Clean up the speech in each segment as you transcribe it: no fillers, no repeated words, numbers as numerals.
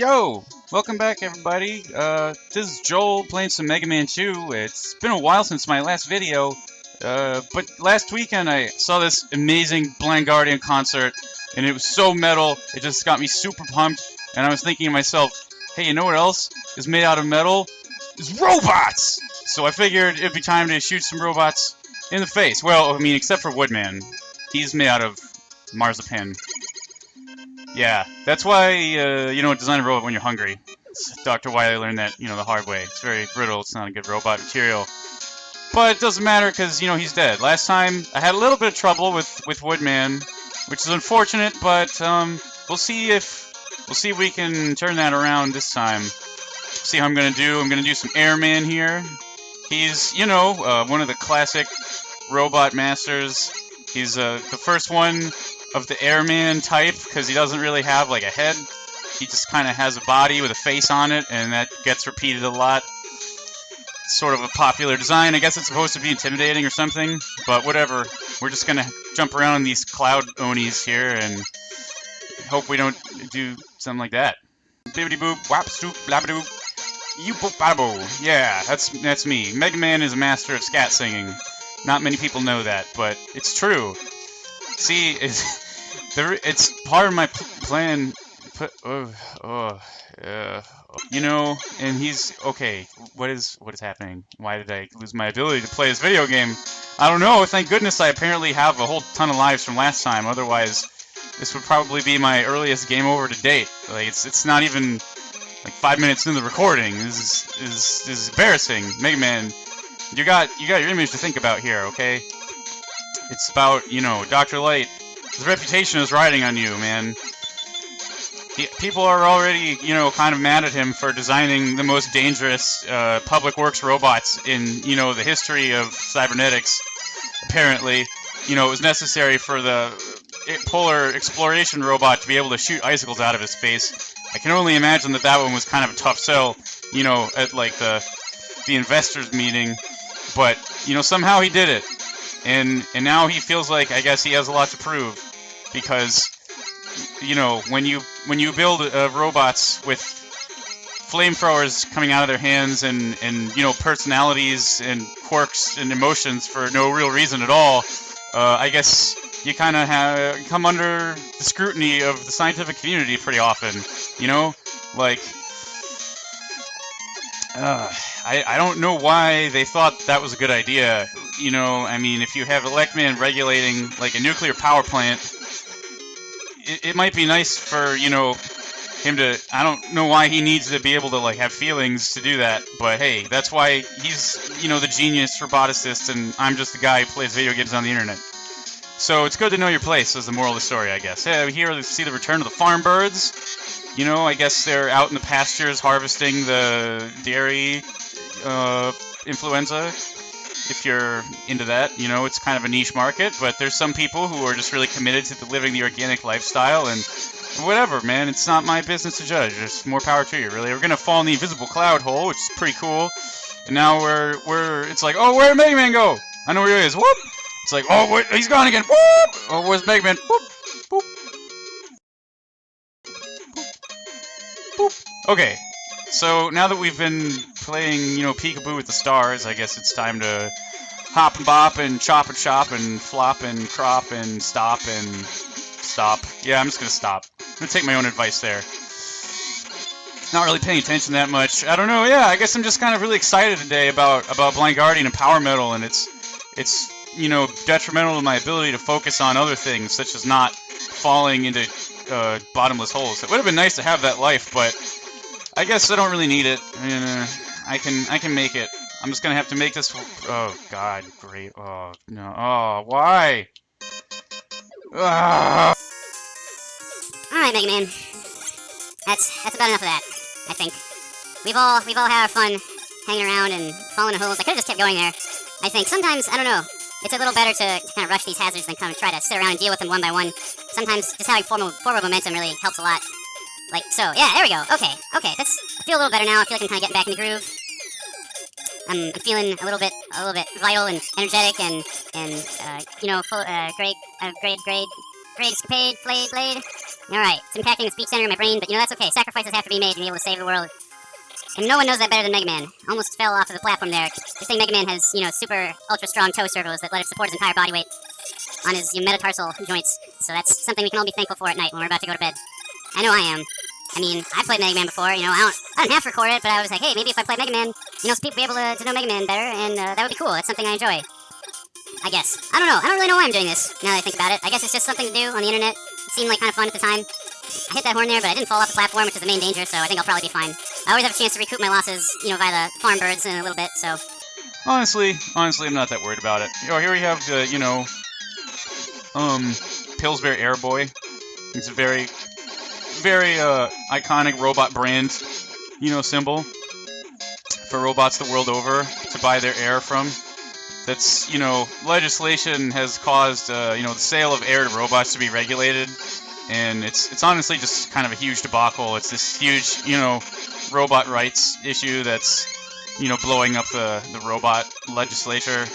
Yo! Welcome back, everybody. This is Joel playing some Mega Man 2. It's been a while since my last video, but last weekend I saw this amazing Blind Guardian concert, and it was so metal, it just got me super pumped, and I was thinking to myself, hey, you know what else is made out of metal? Is robots! So I figured it'd be time to shoot some robots in the face. Well, I mean, except for Woodman. He's made out of marzipan. Yeah, that's why you don't design a robot when you're hungry. Dr. Wily learned that, the hard way. It's very brittle. It's not a good robot material. But it doesn't matter because, he's dead. Last time, I had a little bit of trouble with Woodman, which is unfortunate, but we'll see if we can turn that around this time. See how I'm gonna do. I'm gonna do some Airman here. He's, one of the classic robot masters. He's the first one of the Airman type, because he doesn't really have like a head. He just kind of has a body with a face on it, and that gets repeated a lot. It's sort of a popular design. I guess it's supposed to be intimidating or something, but whatever. We're just gonna jump around on these cloud onis here and hope we don't do something like that. Bibbidi boop, wap stoop, blabadoo, you boop babo. Yeah, that's me. Mega Man is a master of scat singing. Not many people know that, but it's true. See, it's part of my plan. And he's okay. What is happening? Why did I lose my ability to play this video game? I don't know. Thank goodness I apparently have a whole ton of lives from last time. Otherwise, this would probably be my earliest game over to date. Like it's not even like 5 minutes into the recording. This is embarrassing. Mega Man, you got your image to think about here, okay? It's about, Dr. Light. His reputation is riding on you, man. People are already, kind of mad at him for designing the most dangerous public works robots in, the history of cybernetics. Apparently, it was necessary for the polar exploration robot to be able to shoot icicles out of his face. I can only imagine that one was kind of a tough sell, at like the investors meeting. But, somehow he did it. And now he feels like, I guess he has a lot to prove, because, when you build robots with flamethrowers coming out of their hands and personalities and quirks and emotions for no real reason at all, I guess you kind of come under the scrutiny of the scientific community pretty often, like. I don't know why they thought that was a good idea. I mean, if you have Electman regulating, like, a nuclear power plant, it might be nice for, him to... I don't know why he needs to be able to, like, have feelings to do that, but hey, that's why he's, the genius roboticist, and I'm just the guy who plays video games on the internet. So it's good to know your place, is the moral of the story, I guess. Yeah, here we see the return of the farm birds. I guess they're out in the pastures harvesting the dairy influenza, if you're into that. It's kind of a niche market, but there's some people who are just really committed to living the organic lifestyle, and whatever, man, it's not my business to judge. There's more power to you, really. We're gonna fall in the invisible cloud hole, which is pretty cool, and now it's like, oh, where'd Mega Man go? I know where he is. Whoop! It's like, oh, wait, he's gone again. Whoop! Oh, where's Mega Man? Whoop! Whoop! Boop. Okay, so now that we've been playing, peekaboo with the stars, I guess it's time to hop and bop and chop and chop and flop and crop and stop and stop. Yeah, I'm just gonna stop. I'm gonna take my own advice there. Not really paying attention that much. I don't know, yeah, I guess I'm just kind of really excited today about Blind Guardian and Power Metal, and it's detrimental to my ability to focus on other things, such as not falling into bottomless holes. It would have been nice to have that life, but I guess I don't really need it. I can make it. I'm just gonna have to make this. Oh God, great. Oh no. Oh, why? Alright, Mega Man. That's about enough of that, I think. We've all had our fun hanging around and falling in holes. I could have just kept going there. I think sometimes, I don't know, it's a little better to kind of rush these hazards than kind of try to sit around and deal with them one by one. Sometimes just having forward momentum really helps a lot. Like, so, yeah, there we go. Okay, I feel a little better now. I feel like I'm kind of getting back in the groove. I'm feeling a little bit vital and energetic and full, great escapade, blade. Alright, it's impacting the speech center in my brain, but you know, that's okay. Sacrifices have to be made to be able to save the world. And no one knows that better than Mega Man. Almost fell off of the platform there. This thing Mega Man has, you know, super ultra strong toe circles that let it support his entire body weight on his metatarsal joints. So that's something we can all be thankful for at night when we're about to go to bed. I know I am. I mean, I've played Mega Man before, you know, I don't have to record it, but I was like, hey, maybe if I play Mega Man, you know, people will be able to know Mega Man better, and that would be cool. It's something I enjoy. I guess. I don't know. I don't really know why I'm doing this, now that I think about it. I guess it's just something to do on the internet. It seemed like kind of fun at the time. I hit that horn there, but I didn't fall off the platform, which is the main danger, so I think I'll probably be fine. I always have a chance to recoup my losses, you know, via the farm birds in a little bit, so... Honestly, I'm not that worried about it. Oh, here we have the, you know, Pillsbury Airboy. It's a very iconic robot brand, you know, symbol for robots the world over to buy their air from. That's, you know, legislation has caused, you know, the sale of air to robots to be regulated, and it's honestly just kind of a huge debacle. It's this huge, you know, robot rights issue that's, you know, blowing up the robot legislature.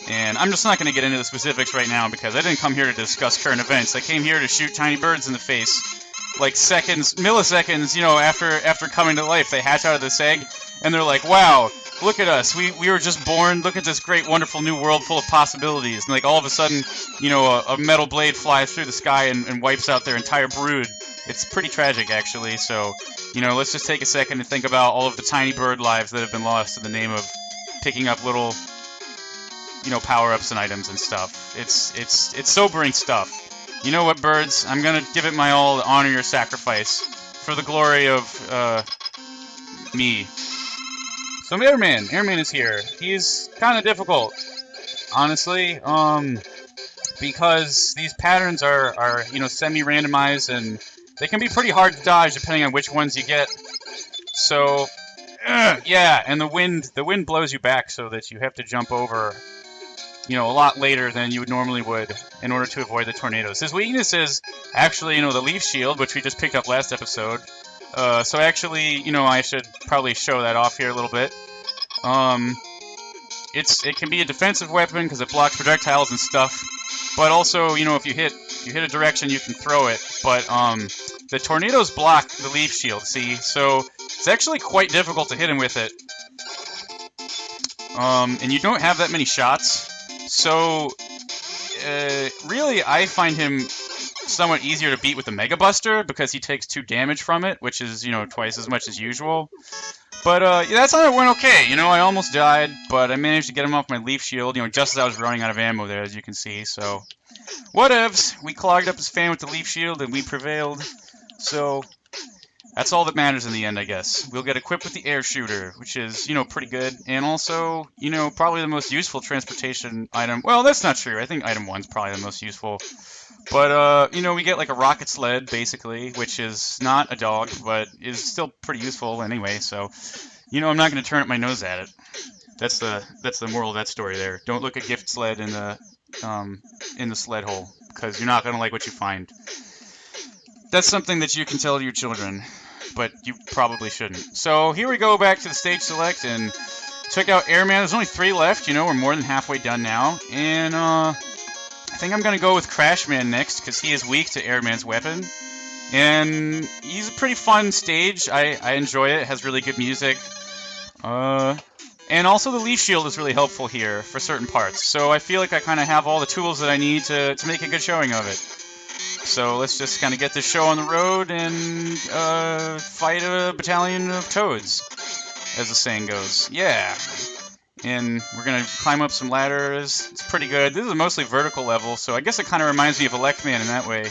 And I'm just not going to get into the specifics right now because I didn't come here to discuss current events. I came here to shoot tiny birds in the face. Like seconds, milliseconds, you know, after coming to life, they hatch out of this egg, and they're like, wow, look at us, we were just born, look at this great, wonderful new world full of possibilities. And like all of a sudden, you know, a metal blade flies through the sky and wipes out their entire brood. It's pretty tragic, actually, so, you know, let's just take a second and think about all of the tiny bird lives that have been lost in the name of picking up little, you know, power-ups and items and stuff. It's sobering stuff. You know what, birds? I'm gonna give it my all to honor your sacrifice for the glory of, me. So Airman is here. He's kind of difficult, honestly, because these patterns are, you know, semi-randomized, and they can be pretty hard to dodge depending on which ones you get. So, yeah, and the wind blows you back so that you have to jump over, you know, a lot later than you normally would in order to avoid the tornadoes. His weakness is actually, you know, the leaf shield, which we just picked up last episode. So actually, you know, I should probably show that off here a little bit. It can be a defensive weapon because it blocks projectiles and stuff. But also, you know, if you hit a direction, you can throw it. But the tornadoes block the leaf shield. See, so it's actually quite difficult to hit him with it. And you don't have that many shots. So, really, I find him somewhat easier to beat with the Mega Buster because he takes 2 damage from it, which is, you know, twice as much as usual. But, yeah, that's how it went okay. You know, I almost died, but I managed to get him off my Leaf Shield, you know, just as I was running out of ammo there, as you can see, so... Whatevs! We clogged up his fan with the Leaf Shield, and we prevailed. So, that's all that matters in the end, I guess. We'll get equipped with the Air Shooter, which is, you know, pretty good, and also, you know, probably the most useful transportation item. Well, that's not true. I think item 1's probably the most useful. But, you know, we get like a rocket sled, basically, which is not a dog, but is still pretty useful anyway, so, you know, I'm not going to turn up my nose at it. That's the moral of that story there. Don't look at gift sled in the sled hole, because you're not going to like what you find. That's something that you can tell to your children, but you probably shouldn't. So, here we go back to the stage select, and check out Airman. There's only 3 left, you know, we're more than halfway done now, and, I think I'm going to go with Crashman next, because he is weak to Airman's weapon. And he's a pretty fun stage. I enjoy it. It has really good music. And also the Leaf Shield is really helpful here for certain parts. So I feel like I kind of have all the tools that I need to make a good showing of it. So let's just kind of get this show on the road and fight a battalion of toads, as the saying goes. Yeah. And we're going to climb up some ladders. It's pretty good. This is a mostly vertical level, so I guess it kind of reminds me of Electman in that way.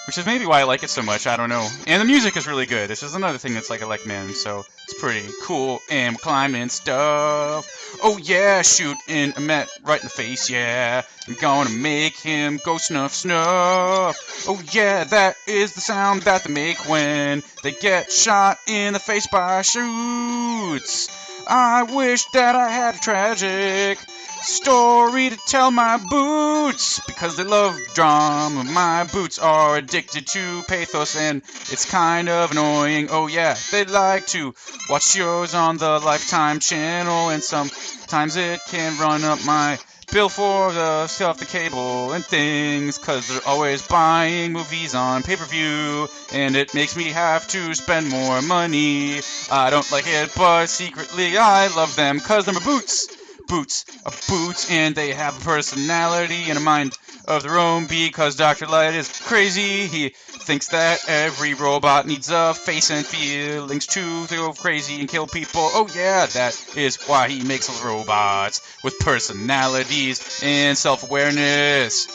Which is maybe why I like it so much, I don't know. And the music is really good. This is another thing that's like Electman, so it's pretty cool. And we're climbing stuff. Oh yeah, shooting a Met right in the face, yeah. I'm gonna make him go snuff snuff. Oh yeah, that is the sound that they make when they get shot in the face by shoots. I wish that I had a tragic story to tell my boots, because they love drama. My boots are addicted to pathos, and it's kind of annoying. Oh yeah, they like to watch shows on the Lifetime channel, and sometimes it can run up my bill for the stuff, the cable, and things, 'cause they're always buying movies on pay-per-view, and it makes me have to spend more money. I don't like it, but secretly I love them, 'cause they're my boots. Boots, and they have a personality and a mind of their own, because Dr. Light is crazy. He thinks that every robot needs a face and feelings to go crazy and kill people. Oh yeah, that is why he makes robots with personalities and self-awareness,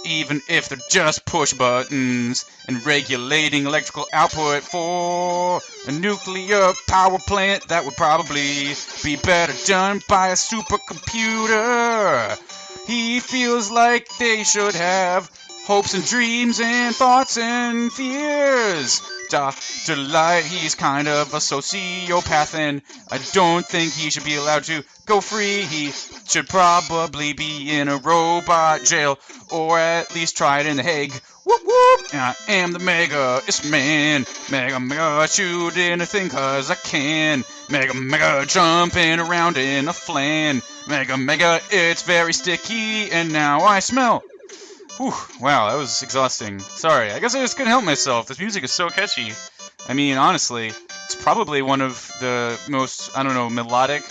even if they're just push buttons and regulating electrical output for a nuclear power plant. That would probably be better done by a supercomputer. He feels like they should have hopes and dreams and thoughts and fears. Dr. Light, he's kind of a sociopath, and I don't think he should be allowed to go free. He should probably be in a robot jail, or at least tried in The Hague. Whoop whoop! I am the Mega-ist man. Mega shoot anything 'cause I can. Mega jumping around in a flan. Mega, it's very sticky, and now I smell. Whew, wow, that was exhausting. Sorry, I guess I just couldn't help myself. This music is so catchy. I mean, honestly, it's probably one of the most, I don't know, melodic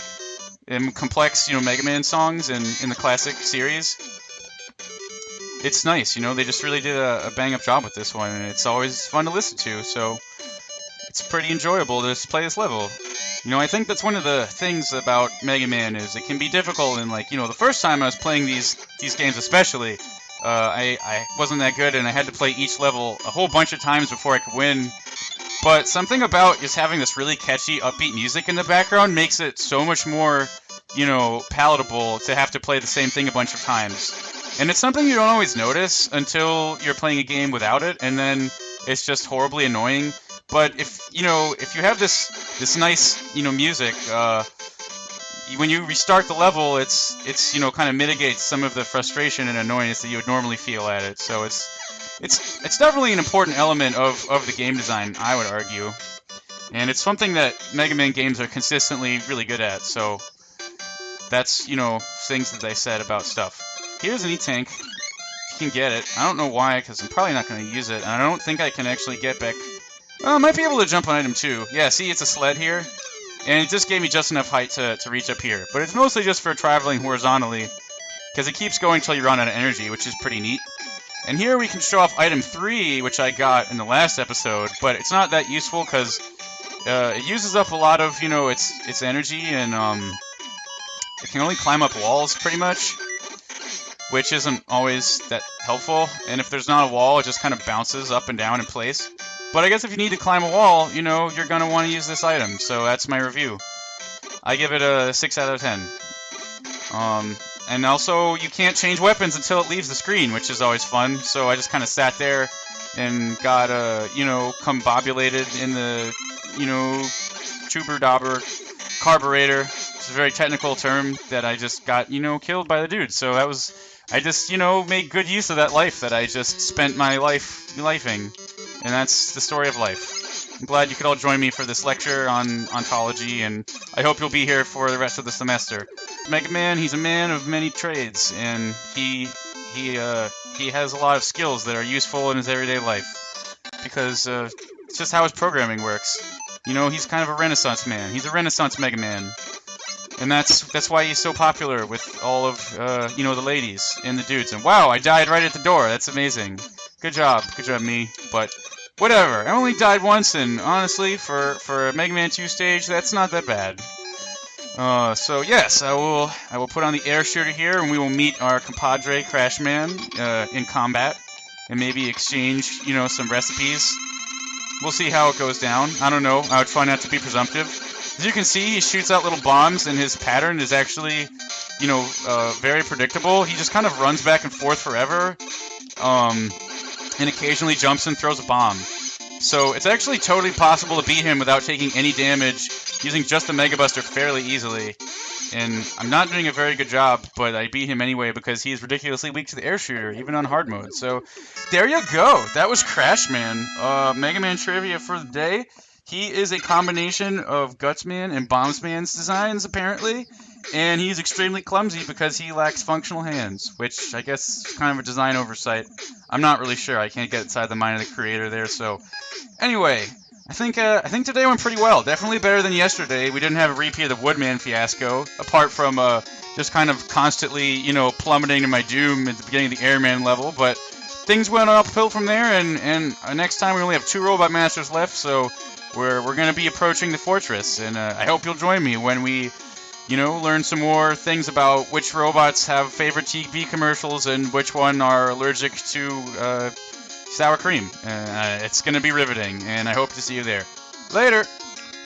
and complex, Mega Man songs in the classic series. It's nice, they just really did a bang-up job with this one, and it's always fun to listen to, so it's pretty enjoyable to just play this level. I think that's one of the things about Mega Man is it can be difficult, and the first time I was playing these games especially, I wasn't that good, and I had to play each level a whole bunch of times before I could win. But something about just having this really catchy, upbeat music in the background makes it so much more, palatable to have to play the same thing a bunch of times. And it's something you don't always notice until you're playing a game without it, and then it's just horribly annoying. But if you have this nice, music, when you restart the level, it's kind of mitigates some of the frustration and annoyance that you would normally feel at it. So it's definitely an important element of the game design, I would argue. And it's something that Mega Man games are consistently really good at. So that's, things that they said about stuff. Here's an E-Tank. You can get it. I don't know why, because I'm probably not going to use it. And I don't think I can actually get back. Well, I might be able to jump on item 2. Yeah, see, it's a sled here. And it just gave me just enough height to reach up here. But it's mostly just for traveling horizontally, because it keeps going until you run out of energy, which is pretty neat. And here we can show off item 3, which I got in the last episode, but it's not that useful because it uses up a lot of, its energy, and it can only climb up walls, pretty much, which isn't always that helpful. And if there's not a wall, it just kind of bounces up and down in place. But I guess if you need to climb a wall, you're going to want to use this item, so that's my review. I give it a 6 out of 10. And also, you can't change weapons until it leaves the screen, which is always fun, so I just kind of sat there and got, combobulated in the, tuber-dauber carburetor. It's a very technical term that I just got, killed by the dude, so that was... I just, made good use of that life that I just spent my life lifing. And that's the story of life. I'm glad you could all join me for this lecture on ontology, and I hope you'll be here for the rest of the semester. Mega Man, he's a man of many trades, and he has a lot of skills that are useful in his everyday life. Because it's just how his programming works. He's kind of a Renaissance man. He's a Renaissance Mega Man. And that's why he's so popular with all of, the ladies and the dudes. And wow, I died right at the door. That's amazing. Good job, me. But whatever. I only died once, and honestly, for a Mega Man 2 stage, that's not that bad. So yes, I will put on the air shooter here, and we will meet our compadre Crash Man in combat, and maybe exchange, some recipes. We'll see how it goes down. I don't know. I would try not to be presumptive. As you can see, he shoots out little bombs, and his pattern is actually, very predictable. He just kind of runs back and forth forever, and occasionally jumps and throws a bomb. So it's actually totally possible to beat him without taking any damage, using just the Mega Buster fairly easily. And I'm not doing a very good job, but I beat him anyway because he's ridiculously weak to the air shooter, even on hard mode. So there you go. That was Crash Man. Mega Man trivia for the day. He is a combination of Gutsman and Bombsman's designs, apparently, and he's extremely clumsy because he lacks functional hands, which I guess is kind of a design oversight. I'm not really sure. I can't get inside the mind of the creator there, so anyway, I think today went pretty well. Definitely better than yesterday. We didn't have a repeat of the Woodman fiasco, apart from just kind of constantly, plummeting to my doom at the beginning of the Airman level. But things went uphill from there, and next time we only have 2 Robot Masters left, so we're gonna be approaching the fortress, and I hope you'll join me when we, learn some more things about which robots have favorite TV commercials and which one are allergic to sour cream. It's going to be riveting, and I hope to see you there. Later!